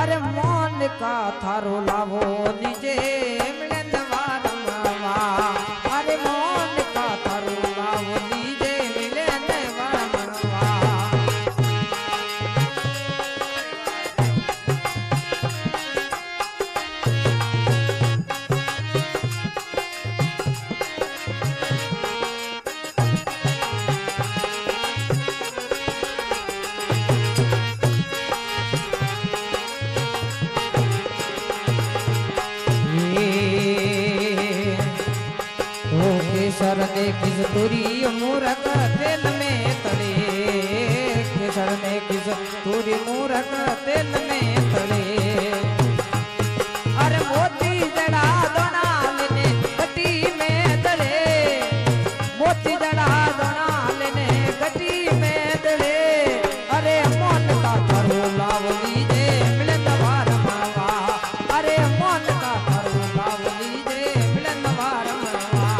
अरे मोन का थारो लावो लीजे मिलन वारमवा अरे मोन का थारो लावो लीजे मिलन वारमवा केसर ने किस तुरी मूरख तेल में तड़े केसर ने किस तुरी मूरख तेल में तड़े अरे मोती जड़ा दोनाल ने गटी में तड़े मोती जड़ा दोनाल ने गटी में तड़े अरे मोन का थारो लाव लीजे मिलन वारमवा अरे मोन का थारो लाव लीजे मिलन वारमवा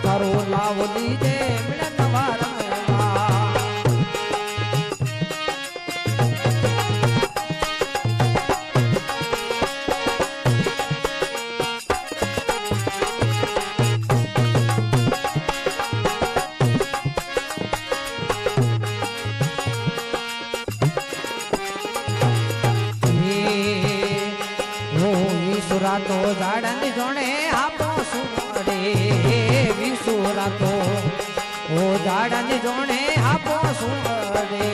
थारो लाव लीजे मिलन वारमवा विसुरा तो झाड़न जोणे आपो सुमड़े विसुरा तो ओ झाड़न जोणे आपो सुमड़े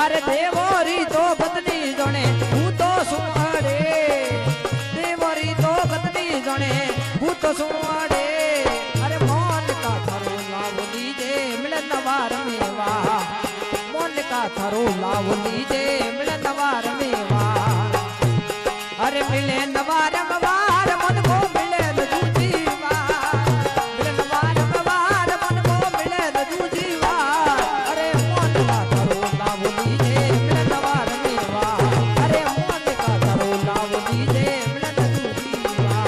अरे देवोरी तो पत्नी जोणे तू तो सुमड़े देवोरी तो पत्नी जोणे तू तो सुमड़े अरे मोन का थारो लाव लीजे मिलन वारमवा मोन का थारो लाव लीजे मिलन वारमवा अरे मिले नवार मवार मन को मिले दूजीवा मिले नवार मवार मन को मिले दूजीवा अरे मोन का थारो लाव लीजे मिले नवार मेवा अरे मोन का थारो लाव लीजे मिले दूजीवा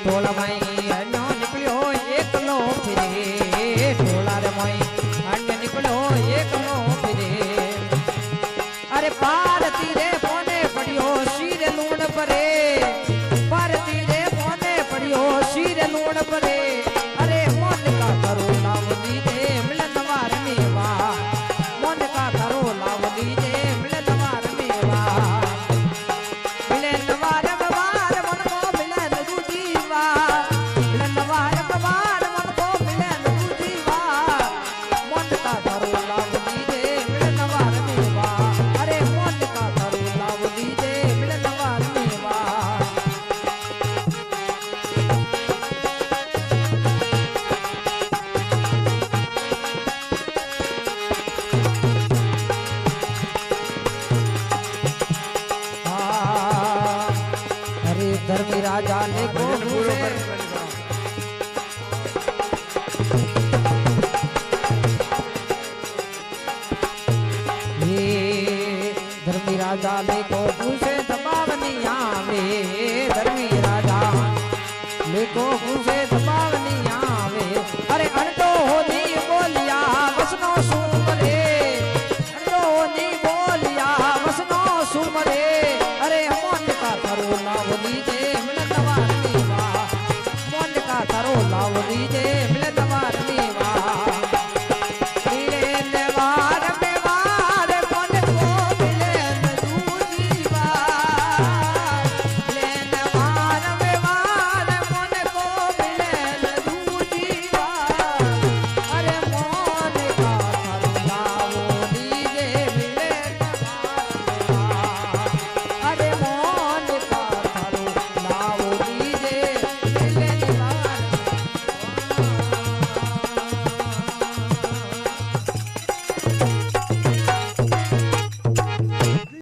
टोला माई अन्यो निकलो एकलो फिरे टोला रे माई अन्य निकलो एकलो फिरे अरे पारती रे पोने पड़ियो शीर लूण परे पारती रे पोने पड़ियो शीर लूण परे अरे मोन का थारो लाव लीजे मिलन वारमवा मोन का थारो लाव लीजे मिलन वारमवा मिलन वारमवा धर्मी राजा ने को धर्मी राजा ने को